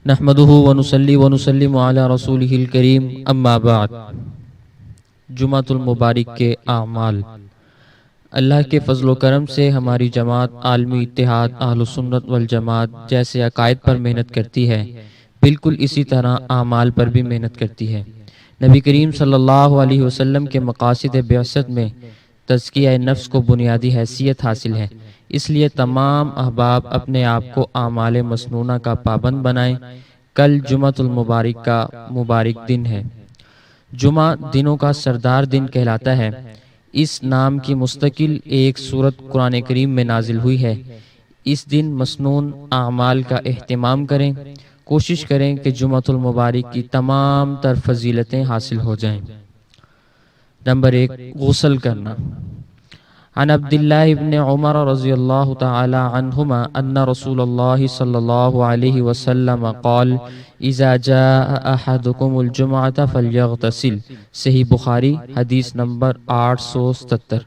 نحمده ونصلي ونسلم علی رسوله الکریم اما بعد۔ جمعۃ المبارک کے اعمال۔ اللہ کے فضل و کرم سے ہماری جماعت عالمی اتحاد اہل سنت والجماعت جیسے عقائد پر محنت کرتی ہے، بالکل اسی طرح اعمال پر بھی محنت کرتی ہے۔ نبی کریم صلی اللہ علیہ وسلم کے مقاصد بعثت میں تزکیہ نفس کو بنیادی حیثیت حاصل ہے، اس لیے تمام احباب اپنے آپ کو اعمال مسنونہ کا پابند بنائیں۔ کل جمعۃ المبارک کا مبارک دن ہے۔ جمعہ دنوں کا سردار دن کہلاتا ہے۔ اس نام کی مستقل ایک سورت قرآن کریم میں نازل ہوئی ہے۔ اس دن مسنون اعمال کا اہتمام کریں، کوشش کریں کہ جمعۃ المبارک کی تمام تر فضیلتیں حاصل ہو جائیں۔ نمبر 1، غسل کرنا۔ عن عبداللہ ابن عمر رضی اللہ تعالی عنہما ان رسول اللہ صلی اللہ علیہ وسلم قال اذا جاء احدکم الجمعة فلیغتسل۔ صحیح بخاری حدیث نمبر 877۔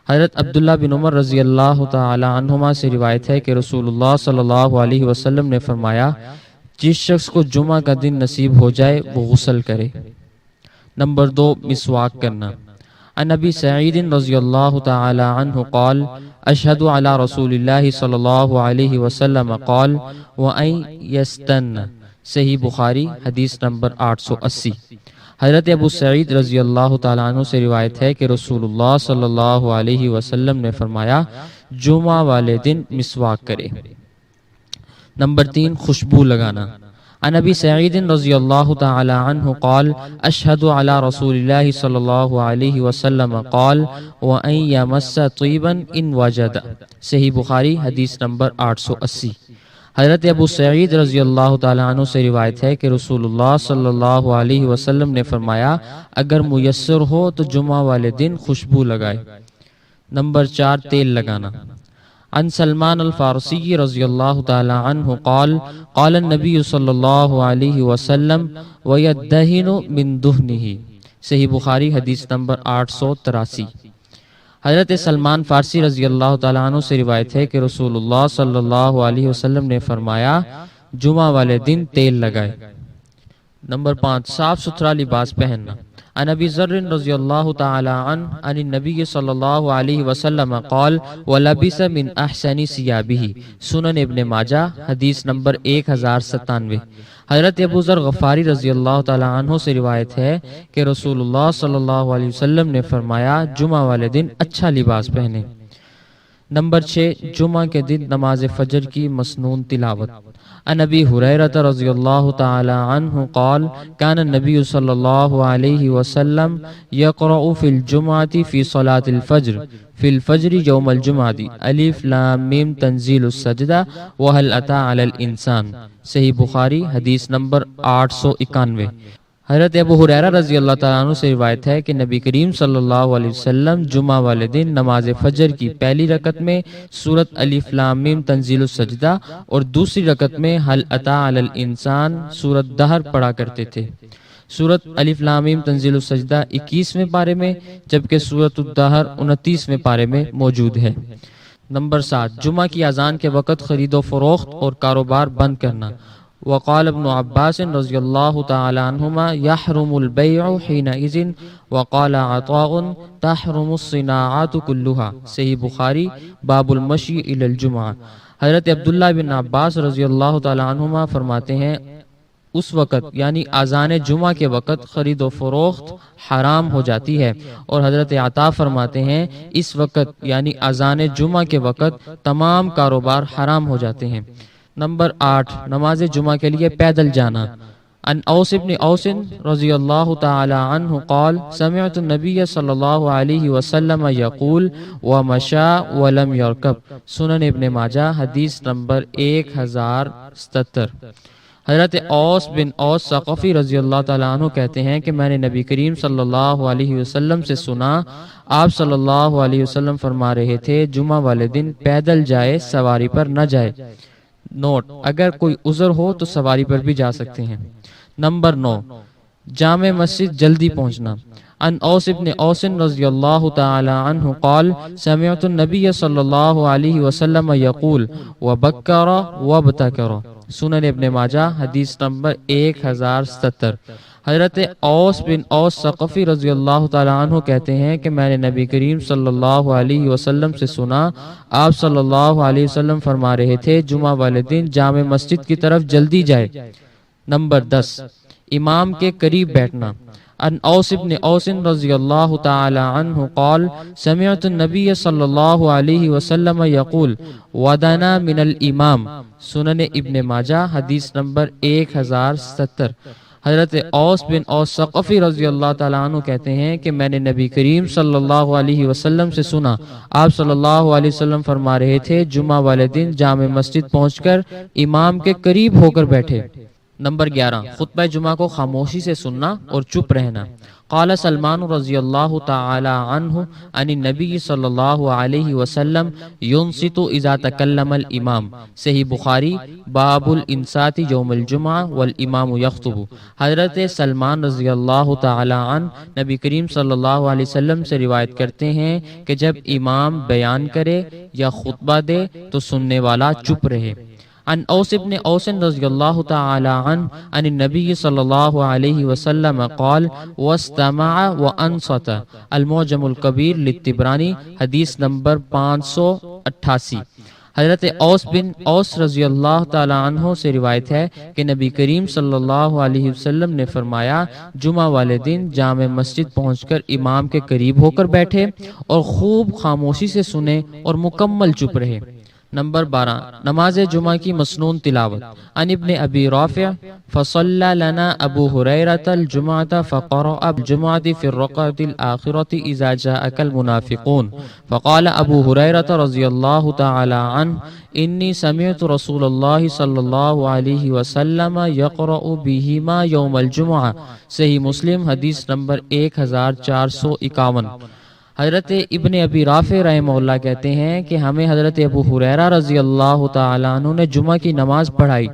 حضرت عبداللہ بن عمر رضی اللہ تعالی عنہما سے روایت ہے کہ رسول اللہ صلی اللہ علیہ وسلم نے فرمایا، جس شخص کو جمعہ کا دن نصیب ہو جائے وہ غسل کرے۔ نمبر 2، مسواک کرنا۔ عن ابی سعید رضی اللہ تعالی عنہ قال اشہد علی رسول اللہ صلی اللہ علیہ وسلم قال وَأَن يَسْتَنَّ۔ صحیح بخاری حدیث نمبر 880۔ حضرت ابو سعید رضی اللہ تعالیٰ عنہ سے روایت ہے کہ رسول اللہ صلی اللہ علیہ وسلم نے فرمایا، جمعہ والے دن مسواک کرے۔ نمبر 3، خوشبو لگانا۔ عن ابی سعید رضی اللہ تعالی عنہ قال اشہد علی رسول اللہ صلی اللہ علیہ وسلم قال وَأَن يَمَسَّ طِيبًا إِن وَجَدَ۔ صحیح بخاری حدیث نمبر 880۔ حضرت ابو سعید رضی اللہ تعالیٰ عنہ سے روایت ہے کہ رسول اللہ صلی اللہ علیہ وسلم نے فرمایا، اگر میسر ہو تو جمعہ والے دن خوشبو لگائے۔ نمبر 4، تیل لگانا۔ عن سلمان الفارسی رضی اللہ تعالی عنہ قال قال النبی صلی اللہ علیہ وسلم وَيَدَّهِنُ مِن دُهْنِهِ۔ صحیح بخاری حدیث نمبر 883۔ حضرت سلمان فارسی رضی اللہ تعالی عنہ سے روایت ہے کہ رسول اللہ صلی اللہ علیہ وسلم نے فرمایا، جمعہ والے دن تیل لگائے۔ نمبر 5، صاف ستھرا لباس پہننا۔ عن ابی ذر رضی اللہ تعالی عنہ عن النبی صلی اللہ علیہ وسلم قال وَلَبِسَ مِنْ أَحْسَنِ ثِيَابِهِ۔ سنن ابن ماجہ حدیث نمبر 1097۔ حضرت ابو ذر غفاری رضی اللہ تعالی عنہ سے روایت ہے کہ رسول اللہ صلی اللہ علیہ وسلم نے فرمایا، جمعہ والے دن اچھا لباس پہنے۔ نمبر 6، جمعہ کے دن نماز فجر کی مسنون تلاوت۔ عن ابی ہریرہ رضی اللہ تعالی عنہ قال کان النبی صلی اللہ علیہ وسلم یقرأ فی الجمعۃ فی صلاۃ الفجر فی الفجر یوم الجمعۃ الف لام میم تنزیل السجدہ وہل اتی علی الانسان۔ صحیح بخاری حدیث نمبر 891۔ حضرت ابو ہریرہ رضی اللہ تعالیٰ عنہ سے روایت ہے کہ نبی کریم صلی اللہ علیہ وسلم جمعہ والے دن نماز فجر کی پہلی رکعت میں سورۃ الف لام میم تنزیل السجدہ اور دوسری رکعت میں هل اتی علی الانسان سورۃ دہر پڑھا کرتے تھے۔ سورۃ الف لام میم تنزیل السجدہ 21ویں پارے میں جبکہ سورۃ الدہر 29ویں پارے میں موجود ہے۔ نمبر 7، جمعہ کی اذان کے وقت خرید و فروخت اور کاروبار بند کرنا۔ وقال ابن عباس رضی اللہ تعالی عنہما یحرم البیع حینئذ وقال عطاء تحرم الصناعات كلها۔ صحیح بخاری باب المشی الی الجمعہ۔ حضرت عبداللہ بن عباس رضی اللہ تعالی عنہما فرماتے ہیں، اس وقت یعنی اذان جمعہ کے وقت خرید و فروخت حرام ہو جاتی ہے، اور حضرت عطا فرماتے ہیں اس وقت یعنی اذان جمعہ کے وقت تمام کاروبار حرام ہو جاتے ہیں۔ نمبر 8، نماز جمعہ کے لیے پیدل جانا۔ عن اوس بن اوس رضی اللہ تعالی عنہ قال سمعت النبی صلی اللہ علیہ وسلم یقول ومشى ولم يركب۔ سنن ابن ماجہ حدیث نمبر 1077۔ حضرت اوس بن اوس ثقفی رضی اللہ تعالیٰ عنہ کہتے ہیں کہ میں نے نبی کریم صلی اللہ علیہ وسلم سے سنا، آپ صلی اللہ علیہ وسلم فرما رہے تھے، جمعہ والے دن پیدل جائے، سواری پر نہ جائے۔ نوٹ: اگر کوئی عذر ہو تو سواری پر بھی جا سکتے ہیں۔ نمبر 9، جامع مسجد جلدی پہنچنا۔ عن اوس بن اوس رضی اللہ تعالی عنہ قال سمعت النبی صلی اللہ علیہ وسلم یقول وبکر وابتکر، سنن ابن ماجہ حدیث نمبر 1070۔ حضرت اوس بن اوس ثقفی رضی اللہ تعالیٰ عنہ کہتے ہیں کہ میں نے نبی کریم صلی اللہ علیہ وسلم سے سنا، آپ صلی اللہ علیہ وسلم فرما رہے تھے جمعہ والے دن جامع مسجد کی طرف جلدی جائے۔ نمبر 10، امام کے قریب بیٹھنا۔ عن اوس بن اوس رضی اللہ تعالی عنہ قال سمعت النبی صلی اللہ علیہ وسلم یقول ودنا من الامام، سنن ابن ماجہ حدیث نمبر 1070۔ حضرت اوس بن اوس ثقفی رضی اللہ تعالیٰ عنہ کہتے ہیں کہ میں نے نبی کریم صلی اللہ علیہ وسلم سے سنا، آپ صلی اللہ علیہ وسلم فرما رہے تھے جمعہ والے دن جامع مسجد پہنچ کر امام کے قریب ہو کر بیٹھے۔ نمبر 11، خطبہ جمعہ کو خاموشی سے سننا اور چپ رہنا۔ قال سلمان رضی اللہ تعالی عنہ عن النبی صلی اللہ علیہ وسلم ينصت اذا تکلم الامام، صحیح بخاری، باب الانصات یوم الجمعہ والامام یخطب۔ حضرت سلمان رضی اللہ تعالی عنہ نبی کریم صلی اللہ علیہ وسلم سے روایت کرتے ہیں کہ جب امام بیان کرے یا خطبہ دے تو سننے والا چپ رہے۔ عن اوس بن اوس رضی اللہ تعالی عنہ عن النبی صلی اللہ علیہ وسلم قال واستمع وانصت، المعجم الکبیر للطبرانی حدیث نمبر 588۔ حضرت اوس بن اوس رضی اللہ تعالی عنہ سے روایت ہے کہ نبی کریم صلی اللہ علیہ وسلم نے فرمایا جمعہ والے دن جامع مسجد پہنچ کر امام کے قریب ہو کر بیٹھے اور خوب خاموشی سے سنے اور مکمل چپ رہے۔ نمبر 12، نماز جمعہ کی مسنون تلاوت۔ عن ابن ابی رافع فصلى لنا ابو هريرة الجمعة فقرأ بالجمعة في الركعة الآخرة إذا جاءك المنافقون، فقال ابو هريرة رضي الله تعالى عنه إني سمعت رسول الله صلى الله عليه وسلم يقرأ بهما يوم الجمعة، صحیح مسلم حدیث نمبر 1451۔ حضرت ابن ابی رافع رحمہ اللہ کہتے ہیں کہ ہمیں حضرت ابو ہریرہ رضی اللہ تعالیٰ عنہ نے جمعہ کی نماز پڑھائی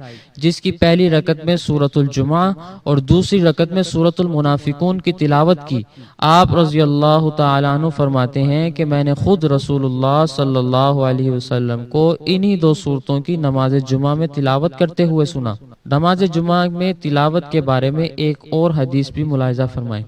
جس کی پہلی رکعت میں سورۃ الجمعہ اور دوسری رکعت میں سورۃ المنافقون کی تلاوت کی۔ آپ رضی اللہ تعالیٰ عنہ فرماتے ہیں کہ میں نے خود رسول اللہ صلی اللہ علیہ وسلم کو انہی دو سورتوں کی نماز جمعہ میں تلاوت کرتے ہوئے سنا۔ نماز جمعہ میں تلاوت کے بارے میں ایک اور حدیث بھی ملاحظہ فرمائیں۔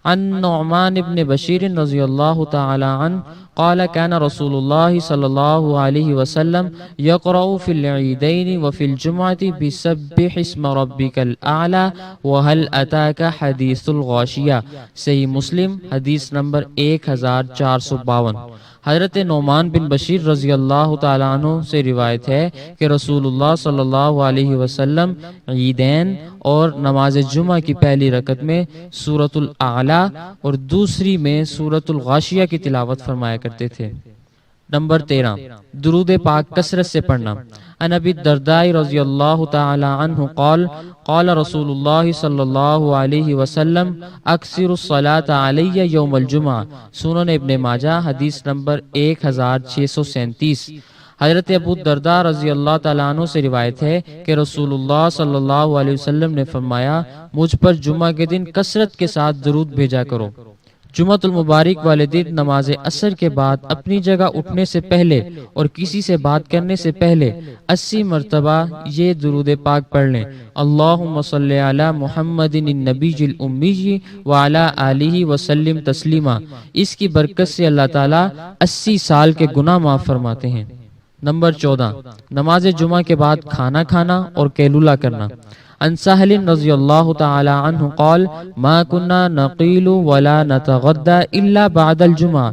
عن نعمان بن بشیر رضی اللہ تعالی عنہ قال كان رسول الله صلی اللہ علیہ وسلم يقرأ في العیدین وفي الجمعة بسبح اسم ربك الأعلى وهل أتاك حدیث الغاشیہ، صحیح مسلم حدیث نمبر 1452۔ حضرت نعمان بن بشیر رضی اللہ تعالیٰ عنہ سے روایت ہے کہ رسول اللہ صلی اللہ علیہ وسلم عیدین اور نماز جمعہ کی پہلی رکعت میں سورۃ الاعلیٰ اور دوسری میں سورۃ الغاشیہ کی تلاوت فرمایا کرتے تھے۔ نمبر 13، درود پاک کثرت سے پڑھنا۔ عن ابی الدرداء رضی اللہ تعالی عنہ قال قال رسول اللہ صلی اللہ علیہ وسلم اکثر الصلاۃ علی یوم الجمعہ، سنن ابن ماجہ حدیث نمبر 1637۔ حضرت ابو الدرداء رضی اللہ تعالیٰ عنہ سے روایت ہے کہ رسول اللہ صلی اللہ علیہ وسلم نے فرمایا مجھ پر جمعہ کے دن کثرت کے ساتھ درود بھیجا کرو۔ جمعۃ المبارک والے دن نماز عصر کے بعد اپنی جگہ اٹھنے سے پہلے اور کسی سے بات کرنے سے پہلے 80 مرتبہ یہ درود پاک پڑھ لیں، اللہم صلی علی محمد النبی الامی وعلی آلہ وسلم تسلیما۔ اس کی برکت سے اللہ تعالیٰ 80 سال کے گناہ معاف فرماتے ہیں۔ نمبر 14، نماز جمعہ کے بعد کھانا کھانا اور قیلولہ کرنا۔ عن سہل رضی اللہ تعالی عنہ قال ما كنا نقیل ولا نتغدى الا بعد الجمعہ،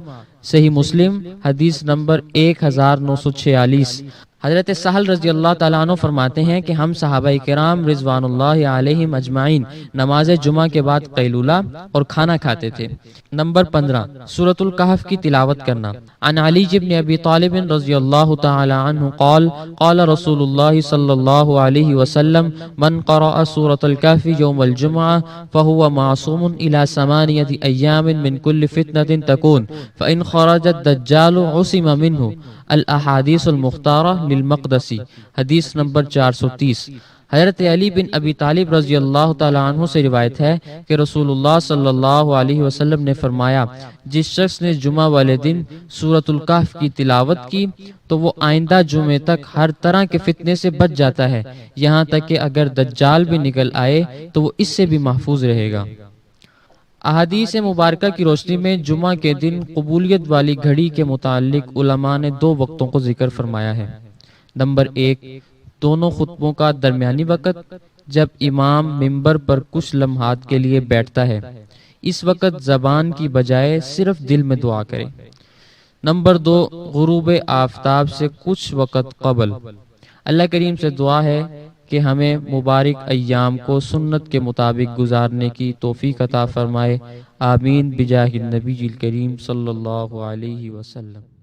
صحیح مسلم حدیث نمبر 1946۔ حضرت سہل رضی اللہ تعالیٰ عنہ فرماتے ہیں کہ ہم صحابہ کرام رضوان اللہ علیہم اجمعین نماز جمعہ کے بعد قیلولہ اور کھانا کھاتے تھے۔ نمبر 15، سورۃ الکہف کی تلاوت کرنا۔ عن علی بن ابی طالب رضی اللہ تعالی عنہ قال قال رسول اللہ صلی اللہ علیہ وسلم من قرأ سورۃ الکہف یوم الجمعہ فهو معصوم الى 8 ایام من کل فتنة تکون فإن خرج الدجال عصم منه، الاحادیث المختارہ للمقدسی، حدیث نمبر 430۔ حضرت علی بن ابی طالب رضی اللہ تعالیٰ عنہ سے روایت ہے کہ رسول اللہ صلی اللہ علیہ وسلم نے فرمایا، جس شخص نے جمعہ والے دن سورۃ الکہف کی تلاوت کی تو وہ آئندہ جمعے تک ہر طرح کے فتنے سے بچ جاتا ہے، یہاں تک کہ اگر دجال بھی نکل آئے تو وہ اس سے بھی محفوظ رہے گا۔ احادیث مبارکہ کی روشنی میں جمعہ کے دن قبولیت والی گھڑی کے متعلق علماء نے 2 وقتوں کو ذکر فرمایا ہے۔ نمبر 1، دونوں خطبوں کا درمیانی وقت، جب امام ممبر پر کچھ لمحات کے لیے بیٹھتا ہے، اس وقت زبان کی بجائے صرف دل میں دعا کرے۔ نمبر 2، غروب آفتاب سے کچھ وقت قبل۔ اللہ کریم سے دعا ہے کہ ہمیں مبارک ایام کو سنت کے مطابق گزارنے کی توفیق عطا فرمائے، آمین بجاہ النبی الکریم صلی اللہ علیہ وسلم۔